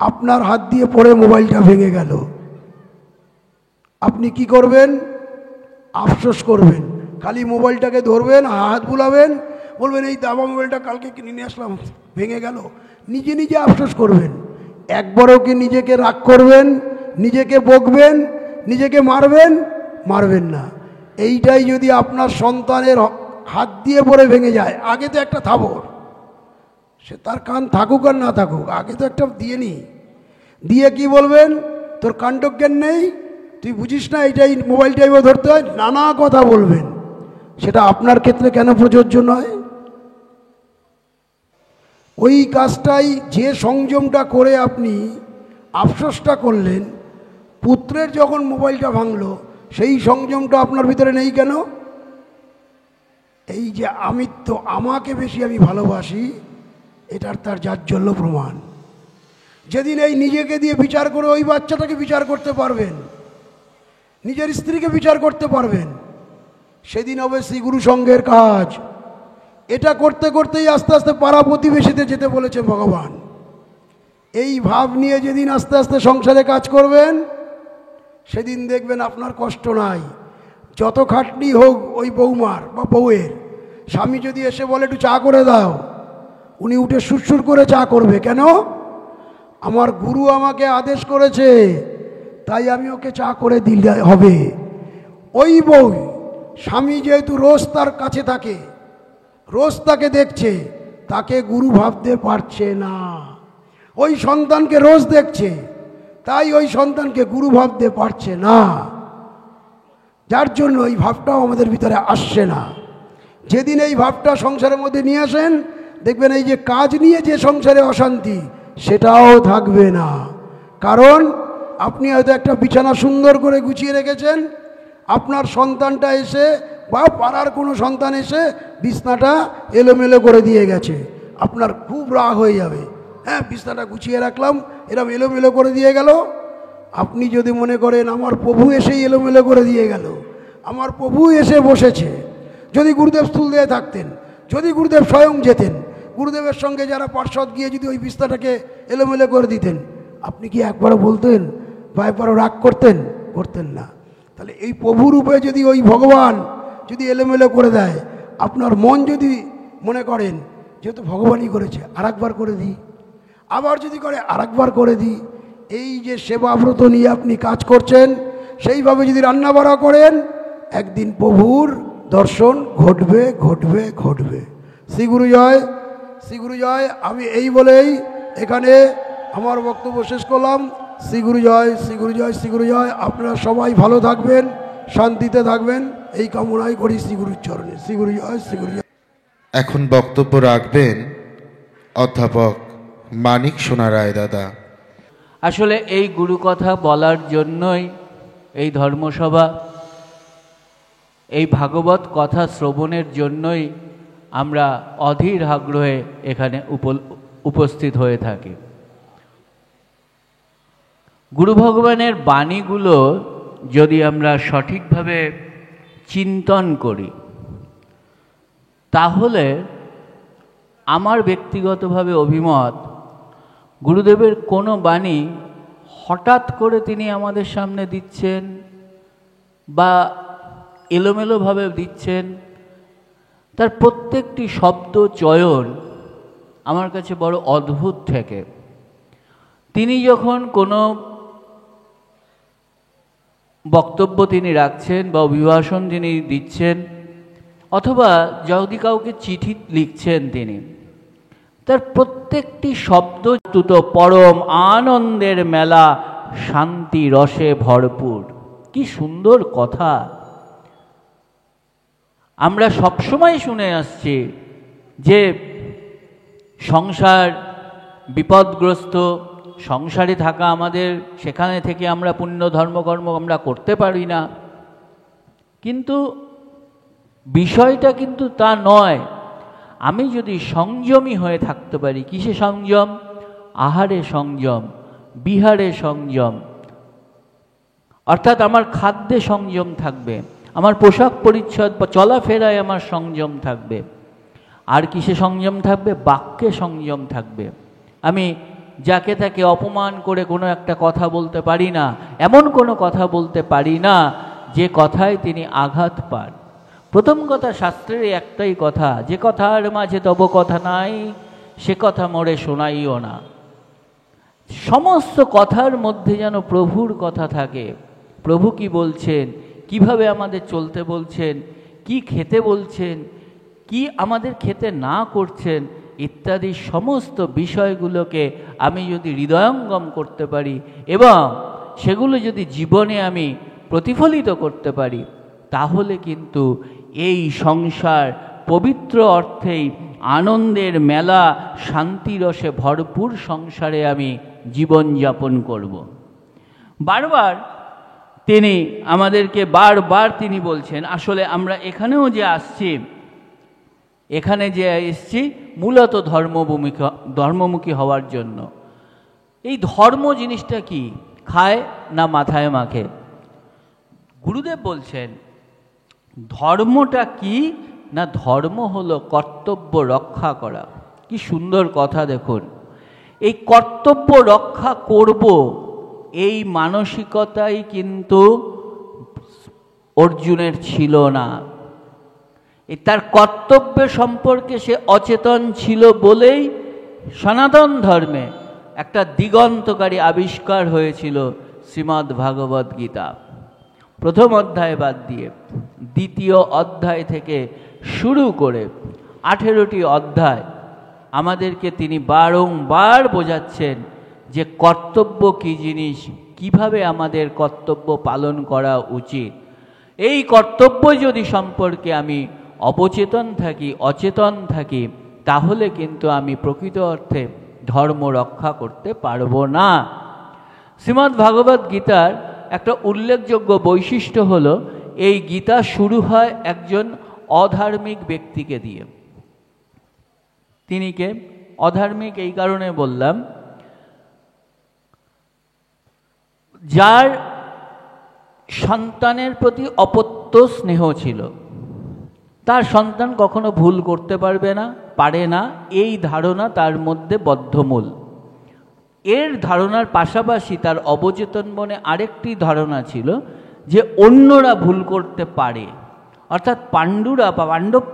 আপনার হাত দিয়ে পড়ে মোবাইলটা ভেঙে গেল, আপনি কি করবেন? আফসোস করবেন। খালি মোবাইলটাকে ধরবেন, হাত বুলাবেন, বলবেন এই দাবা মোবাইলটা কালকে কিনে নিয়ে আসলাম, ভেঙে গেল। নিজে নিজে আফসোস করবেন। একবারও কি নিজেকে রাগ করবেন, নিজেকে বকবেন, নিজেকে মারবেন না। এইটাই যদি আপনার সন্তানের হাত দিয়ে পড়ে ভেঙে যায়, আগে তো একটা থাবর, সে তার কান থাকুক আর না থাকুক, আগে তো একটা দিয়ে কি বলবেন? তোর কাণ্ডজ্ঞান নেই, তুই বুঝিস না এইটাই মোবাইলটাই ধরতে হয়, নানা কথা বলবেন। সেটা আপনার ক্ষেত্রে কেন প্রযোজ্য নয়? ওই কাজটাই, যে সংযমটা করে আপনি আফসোসটা করলেন, পুত্রের যখন মোবাইলটা ভাঙলো, সেই সংযমটা আপনার ভিতরে নেই কেন? এই যে আমিত্ব, আমাকে বেশি আমি ভালোবাসি, এটার তার জাজ্জল্য প্রমাণ। যেদিন এই নিজেকে দিয়ে বিচার করে ওই বাচ্চাটাকে বিচার করতে পারবেন, নিজের স্ত্রীকে বিচার করতে পারবেন, সেদিন হবে শ্রী গুরু সঙ্ঘের কাজ। এটা করতে করতেই আস্তে আস্তে পাড়া প্রতিবেশীতে যেতে বলেছে ভগবান। এই ভাব নিয়ে যেদিন আস্তে আস্তে সংসারে কাজ করবেন, সেদিন দেখবেন আপনার কষ্ট নাই। যত খাটনি হোক ওই বৌমার বা বউয়ের, স্বামী যদি এসে বলে একটু চা করে দাও, উনি উঠে সুরসুর করে চা করবে। কেন? আমার গুরু আমাকে আদেশ করেছে, তাই আমি ওকে চা করে দিলে হবে। ওই বউ, স্বামী যেহেতু রোজ তার কাছে থাকে, রোজ তাকে দেখছে, তাকে গুরু ভাবতে পারছে না। ওই সন্তানকে রোজ দেখছে, তাই ওই সন্তানকে গুরু ভাবতে পারছে না। যার জন্য এই ভাবটাও আমাদের ভিতরে আসছে না। যেদিন এই ভাবটা সংসারের মধ্যে নিয়ে আসেন, দেখবেন এই যে কাজ নিয়ে যে সংসারে অশান্তি, সেটাও থাকবে না। কারণ আপনি হয়তো একটা বিছানা সুন্দর করে গুছিয়ে রেখেছেন, আপনার সন্তানটা এসে বা পাড়ার কোনো সন্তান এসে বিছনাটা এলোমেলো করে দিয়ে গেছে, আপনার খুব রাগ হয়ে যাবে। হ্যাঁ, বিছনাটা গুছিয়ে রাখলাম, এরকম এলোমেলো করে দিয়ে গেল। আপনি যদি মনে করেন আমার প্রভু এসেই এলোমেলো করে দিয়ে গেল, আমার প্রভু এসে বসেছে, যদি গুরুদেব স্থূল দিয়ে থাকতেন, যদি গুরুদেব স্বয়ং যেতেন, গুরুদেবের সঙ্গে যারা পার্শ্বদ গিয়ে যদি ওই বিছনাটাকে এলোমেলো করে দিতেন, আপনি কি একবারও বলতেন বা একবারও রাগ করতেন না? তাহলে এই প্রভুরূপে যদি ওই ভগবান যদি এলোমেলো করে দেয়, আপনার মন যদি মনে করেন যেহেতু ভগবানই করেছে আরেকবার করে দিই, আবার যদি করে আরেকবার করে দিই, এই যে সেবাব্রত নিয়ে আপনি কাজ করছেন, সেইভাবে যদি রান্নাবাড়া করেন, একদিন প্রভুর দর্শন ঘটবে। শ্রীগুরু জয়, শ্রীগুরু জয়। আমি এই বলেই এখানে আমার বক্তব্য শেষ করলাম। শ্রীগুরু জয়, শ্রীগুরু জয়, শ্রীগুরু জয়। আপনারা সবাই ভালো থাকবেন, শান্তিতে থাকবেন, এই কামনাই করি শ্রীগুরুর চরণে। শ্রীগুরু জয়, শ্রীগুরু জয়। এখন বক্তব্য রাখবেন অধ্যাপক মানিক সোনা রায় দাদা। আসলে এই গুরু কথা বলার জন্যই এই ধর্মসভা, এই ভাগবত কথা শ্রবণের জন্যই আমরা অধীর আগ্রহে এখানে উপস্থিত হয়ে থাকি। গুরু ভগবানের বাণীগুলো যদি আমরা সঠিকভাবে চিন্তন করি, তাহলে আমার ব্যক্তিগতভাবে অভিমত, গুরুদেবের কোনো বাণী হঠাৎ করে তিনি আমাদের সামনে দিচ্ছেন বা এলোমেলোভাবে দিচ্ছেন, তার প্রত্যেকটি শব্দ চয়ন আমার কাছে বড় অদ্ভুত ঠেকে। তিনি যখন কোনো বক্তব্য তিনি রাখছেন বা অভিভাষণ তিনি দিচ্ছেন, অথবা যদি কাউকে চিঠি লিখছেন, তিনি তার প্রত্যেকটি শব্দ তুত পরম আনন্দের মেলা, শান্তি রসে ভরপুর। কি সুন্দর কথা! আমরা সবসময় শুনে আসছি যে সংসার বিপদগ্রস্ত, সংসারে থাকা আমাদের, সেখানে থেকে আমরা পুণ্য ধর্মকর্ম আমরা করতে পারি না, কিন্তু বিষয়টা কিন্তু তা নয়। আমি যদি সংযমী হয়ে থাকতে পারি, কিসে সংযম? আহারে সংযম, বিহারে সংযম, অর্থাৎ আমার খাদ্যে সংযম থাকবে, আমার পোশাক পরিচ্ছদ বা চলাফেরায় আমার সংযম থাকবে। আর কিসে সংযম থাকবে? বাক্যে সংযম থাকবে। আমি যাকে তাকে অপমান করে কোনো একটা কথা বলতে পারি না, এমন কোনো কথা বলতে পারি না যে কথায় তিনি আঘাত পান। প্রথম কথা, শাস্ত্রের একটাই কথা, যে কথার মাঝে তব কথা নাই, সে কথা মোরে শোনাইও না। সমস্ত কথার মধ্যে যেন প্রভুর কথা থাকে। প্রভু কি বলছেন, কিভাবে আমাদের চলতে বলছেন, কি খেতে বলছেন, কি আমাদের খেতে না করছেন, ইত্যাদি সমস্ত বিষয়গুলোকে আমি যদি হৃদয়ঙ্গম করতে পারি এবং সেগুলো যদি জীবনে আমি প্রতিফলিত করতে পারি, তাহলে কিন্তু এই সংসার পবিত্র অর্থেই আনন্দের মেলা, শান্তিরসে ভরপুর সংসারে আমি জীবনযাপন করব। বারবার তিনি আমাদেরকে বারবার তিনি বলছেন, আসলে আমরা এখানেও যে আসছি, এখানে যে এসছি মূলত ধর্মমুখী হওয়ার জন্য। এই ধর্ম জিনিসটা কি? খায় না মাথায় মাখে? গুরুদেব বলছেন ধর্মটা কি না, ধর্ম হলো কর্তব্য রক্ষা করা। কি সুন্দর কথা! দেখুন, এই কর্তব্য রক্ষা করব, এই মানসিকতাই কিন্তু অর্জুনের ছিল না। তার কর্তব্য সম্পর্কে সে অচেতন ছিল বলেই সনাতন ধর্মে একটা দিগন্তকারী আবিষ্কার হয়েছিল শ্রীমদ্ ভাগবত গীতা। প্রথম অধ্যায় বাদ দিয়ে দ্বিতীয় অধ্যায় থেকে শুরু করে 18টি অধ্যায় আমাদেরকে তিনি বারংবার বোঝাচ্ছেন যে কর্তব্য কী জিনিস, কিভাবে আমাদের কর্তব্য পালন করা উচিত। এই কর্তব্য যদি সম্পর্কে আমি অবচেতন থাকি, অচেতন থাকি, তাহলে কিন্তু আমি প্রকৃত অর্থে ধর্ম রক্ষা করতে পারবো না। শ্রীমদ্ ভাগবত গীতার একটা উল্লেখযোগ্য বৈশিষ্ট্য হলো, এই গীতা শুরু হয় একজন অধার্মিক ব্যক্তিকে দিয়ে। তিনি কে? অধার্মিক এই কারণে বললাম, যার সন্তানের প্রতি অপত্য স্নেহ ছিল। তার সন্তান কখনো ভুল করতে পারে না, এই ধারণা তার মধ্যে বদ্ধমূল। এর ধারণার পাশাপাশি তার অবচেতন মনে আরেকটি ধারণা ছিল যে অন্যরা ভুল করতে পারে, অর্থাৎ পাণ্ডুরা বা পাণ্ডব